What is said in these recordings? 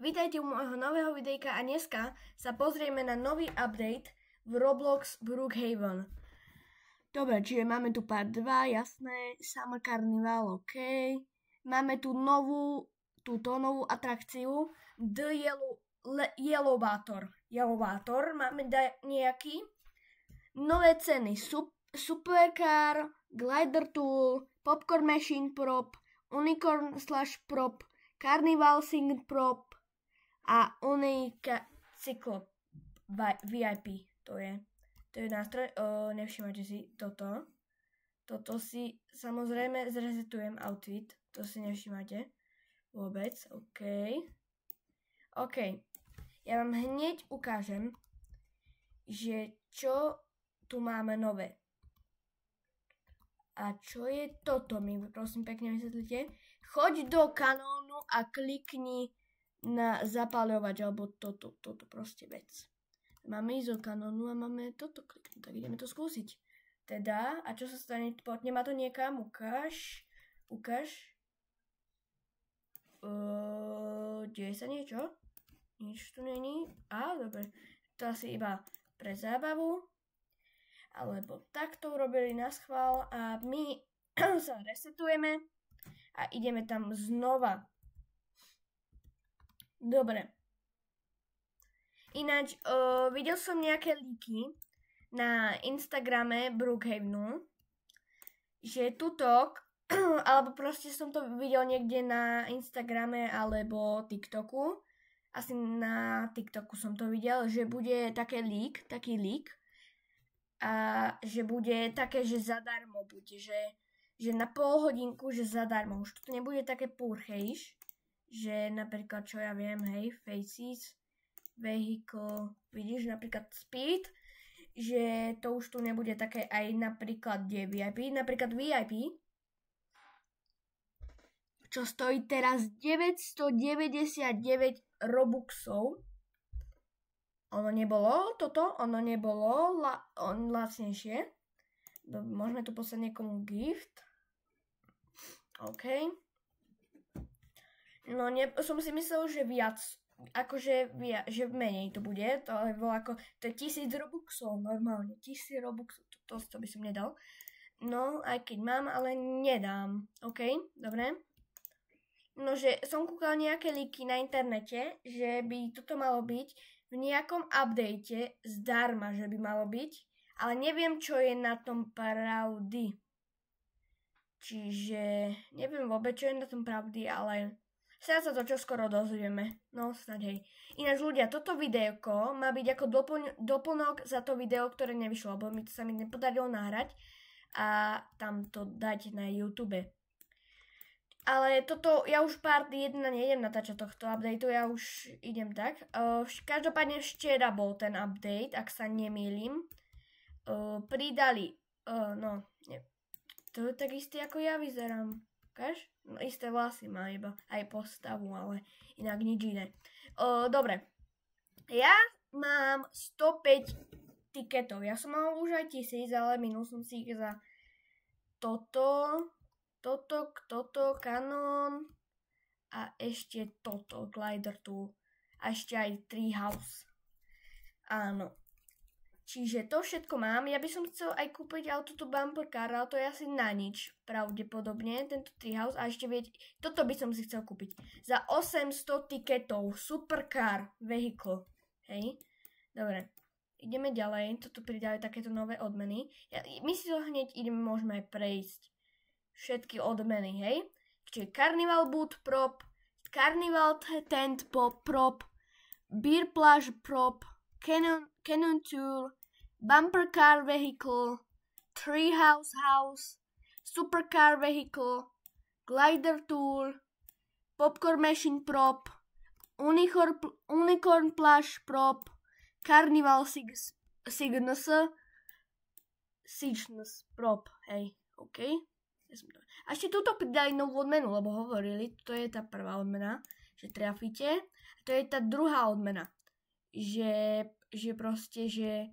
Vítajte u môjho nového videjka a dneska sa pozrieme na nový update v Roblox Brookhaven. Dobre, čiže máme tu part 2, jasné, Summer Carnival, ok. Máme tu túto novú atrakciu, The Yellowwater. Máme nejaký nové ceny, Supercar, Glider Tool, Popcorn Machine Prop, Unicorn/Prop, Carnival Sing Prop a Unica Cyclo VIP. To je nástroj. Nevšimajte si toto. Toto si samozrejme zresetujem outfit. To si nevšimajte vôbec. OK. Ja vám hneď ukážem, že čo tu máme nové. A čo je toto? Mi prosím pekne vysvetlite. Choď do kanónu a klikni na zapáľovač, alebo toto proste vec. Máme ísť do kanónu a máme toto kliknúť, tak ideme to skúsiť. Teda, a čo sa stane? Nemá to niekam? Ukáž. Deje sa niečo? Nič tu není. Dobre. To asi iba pre zábavu. Alebo takto urobili na schvál a my sa resetujeme a ideme tam znova. Dobre. Ináč, videl som nejaké líky na Instagrame Brookhavenu, že tutok, alebo proste som to videl niekde na Instagrame alebo TikToku, asi na TikToku som to videl, že bude taký lík, a že bude také, že zadarmo bude, že na pol hodinku, že zadarmo. Už to nebude také purchejš, že napríklad, čo ja viem, hej, Faces, Vehicle, vidíš, napríklad Speed, že to už tu nebude také aj napríklad VIP, napríklad VIP, čo stojí teraz 999 Robuxov. Ono nebolo lacnejšie. Môžeme tu poslať niekomu gift. OK. No, som si myslel, že viac, že menej to bude. To je 1000 Robuxov normálne. 1000 Robuxov, to by som nedal. No, aj keď mám, ale nedám. OK, dobre. No, že som kúkal nejaké líky na internete, že by toto malo byť v nejakom update zdarma, že by malo byť, ale neviem, čo je na tom pravdy. Čiže neviem vôbec, čo je na tom pravdy, ale snáď sa to čoskoro dozvieme. No, snáď hej. Ináč ľudia, toto videjko má byť ako doplnok za to video, ktoré nevyšlo, lebo mi to sa mi nepodarilo nahrať a tam to dať na YouTube. Ale toto, ja už part 1 nejdem natáčať tohto updateu, ja už idem tak. Každopádne včera bol ten update, ak sa nemýlim. Pridali, to je tak isté, ako ja vyzerám. Ukáž? No, isté vlasy má iba, aj postavu, ale inak nič iné. Dobre, ja mám 105 tiketov, ja som mal už aj 1000, ale minul som si ich za toto, Canon a ešte toto, Glider Tool a ešte aj Treehouse. Áno. Čiže to všetko mám. Ja by som chcel aj kúpiť túto bumper car, ale to je asi na nič, pravdepodobne, tento Treehouse. A ešte toto by som si chcel kúpiť. Za 800 tiketov, Supercar Vehicle. Hej? Dobre. Ideme ďalej. Toto pridali takéto nové odmeny. My si to hneď môžeme aj prejsť. Všetky odmeny, hej? Čiže Carnival Boot Prop, Carnival Tent Prop, Beer Plush Prop, Cannon Tool, Bumper Car Vehicle, Treehouse House, Supercar Vehicle, Glider Tool, Popcorn Machine Prop, Unicorn Plush Prop, Carnival Cygnus Prop, hej, OK. A ešte túto pridali novú odmenu, lebo hovorili, to je tá prvá odmena, že trafíte, a to je tá druhá odmena, že proste, že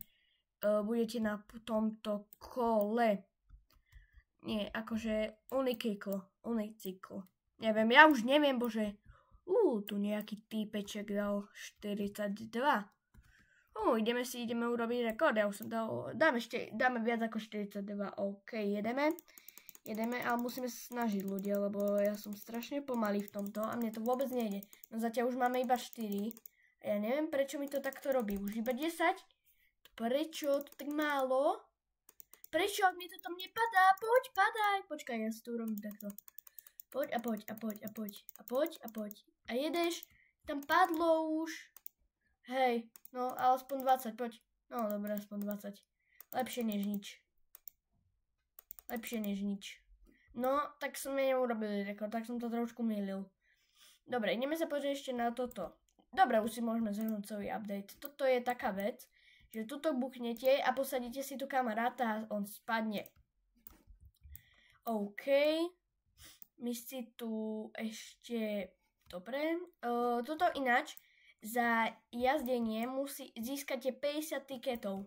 budete na tomto kole. Nie, akože unicykl. Neviem, ja už neviem, bože, Tu nejaký týpeček dal 42. Ideme urobiť rekord. Ja už som dal, dáme viac ako 42. OK, jedeme, ale musíme sa snažiť ľudia, lebo ja som strašne pomalý v tomto a mne to vôbec nejde. No zatiaľ už máme iba 4 a ja neviem, prečo mi to takto robí. Už iba 10? Prečo to tak málo? Prečo mi to tam nepadá? Poď, padaj. Počkaj, ja si to urobím takto. Poď. A jedeš, tam padlo už. Hej, no ale aspoň 20, poď. No dobre, aspoň 20. Lepšie než nič. No, tak som neurobil rekord, tak som to trošku mýlil. Dobre, ideme sa pozrieť ešte na toto. Dobre, už si môžeme zhrnúť celý update. Toto je taká vec, že tuto buchnete a posadíte si tu kamaráta a on spadne. OK. My si tu ešte... Dobre. Toto ináč za jazdenie získate 50 tiketov.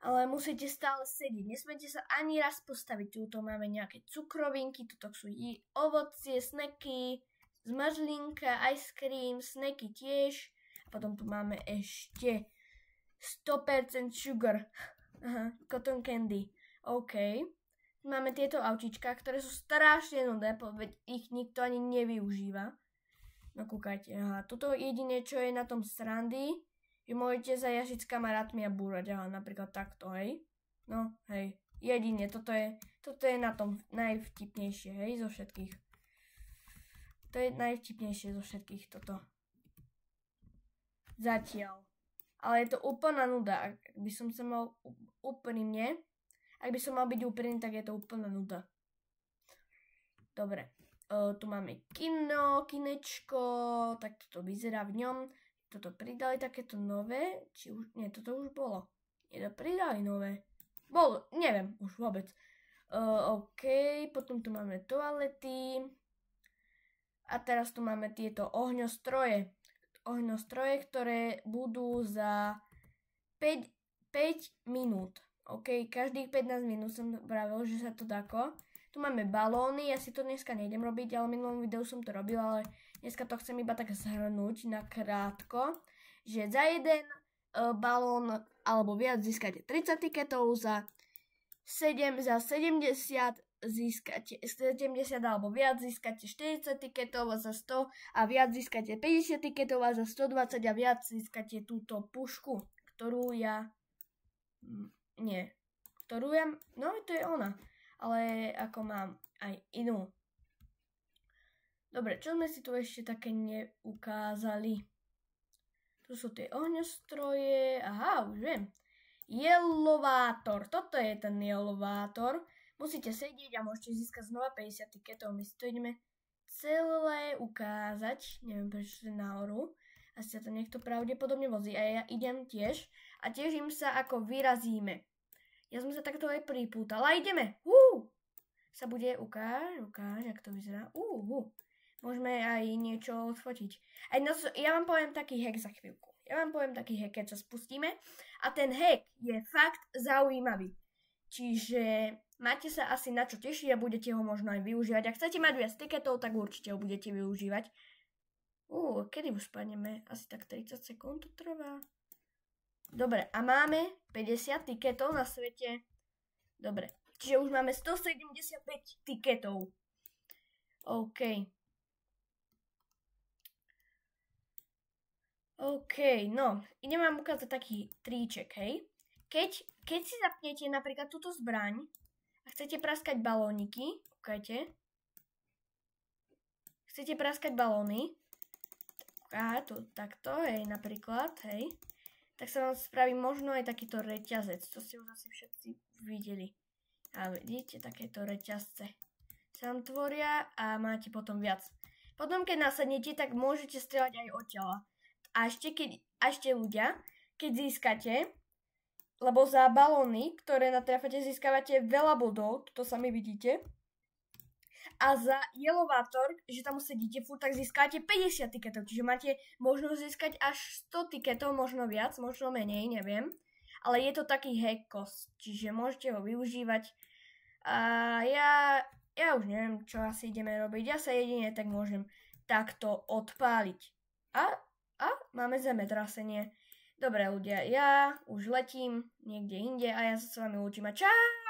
Ale musíte stále sedieť. Nesmiete sa ani raz postaviť. Tuto máme nejaké cukrovinky, tuto sú ovocie, snacky, zmrzlinka, ice cream, snacky tiež. A potom tu máme ešte 100% sugar. Cotton candy. OK. Máme tieto autička, ktoré sú strašne nudné, veď ich nikto ani nevyužíva. No kúkajte, toto jedine, čo je na tom srandy, že môžete sa jažiť s kamarátmi a búrať, napríklad takto, hej. No, hej, jedine, toto je na tom najvtipnejšie, hej, zo všetkých. To je najvtipnejšie zo všetkých, toto. Zatiaľ. Ale je to úplná nuda, ak by som mal byť úprimný, tak je to úplná nuda. Dobre. Tu máme kinečko, tak toto vyzerá v ňom. Toto pridali takéto nové, či už, nie, toto už bolo. Nie, to pridali nové. Bolo, neviem, už vôbec. OK, potom tu máme toalety. A teraz tu máme tieto ohňostroje. Ktoré budú za 5 minút. OK, každých 15 minút som pravil, že sa to dáko. Tu máme balóny, ja si to dneska nejdem robiť, ale v minulom videu som to robil, ale dneska to chcem iba tak zhrnúť na krátko, že za jeden balón alebo viac získate 30 tiketov, za 70 získate 70 alebo viac získate 40 tiketov a za 100 a viac získate 50 tiketov a za 120 a viac získate túto pušku, ktorú ja... No to je ona. Ale ako mám aj inú. Dobre, čo sme si tu ešte také neukázali? Tu sú tie ohňostroje. Aha, už viem. Jelovátor. Toto je ten jelovátor. Musíte sedieť a môžete získať znova 50 tiketov. My si to ideme celé ukázať. Neviem, prečo to je nahoru. Asi sa to niekto pravdepodobne vozí. A ja idem tiež. A teším sa, ako vyrazíme. Ja som sa takto aj pripútala. Ideme. Sa bude ukáž, jak to vyzerá. Môžeme aj niečo odfotiť. Ja vám poviem taký hack za chvíľku. Keď sa spustíme. A ten hack je fakt zaujímavý. Čiže máte sa asi na čo tešiť a budete ho možno aj využívať. Ak chcete mať viac tiketov, tak určite ho budete využívať. Kedy už spadneme? Asi tak 30 sekúnd to trvá. Dobre, a máme 50 tiketov na svete. Dobre, čiže už máme 175 tiketov. OK, no, idem vám ukázať taký tríček, hej. Keď si zapnete napríklad túto zbraň a chcete praskať balóniky, kúkajte. Chcete praskať balóny, takto, hej, napríklad, hej. Tak sa vám spraví možno aj takýto reťazec. To ste už asi všetci videli. A vidíte, takéto reťazce sa vám tvoria a máte potom viac. Potom, keď nasadnete, tak môžete strieľať aj odtiaľa. A ešte ľudia, keď získate, lebo za balóny, ktoré natrafate, získavate veľa bodov, to sami vidíte. A za jelovátor, že tam sedíte furt, tak získate 50 tiketov. Čiže máte možnosť získať až 100 tiketov, možno viac, možno menej, neviem. Ale je to taký hackos, čiže môžete ho využívať. A ja už neviem, čo asi ideme robiť. Ja sa jedine tak môžem takto odpáliť. A máme zemetrasenie. Dobre ľudia, ja už letím niekde inde a ja sa s vami učím a čau!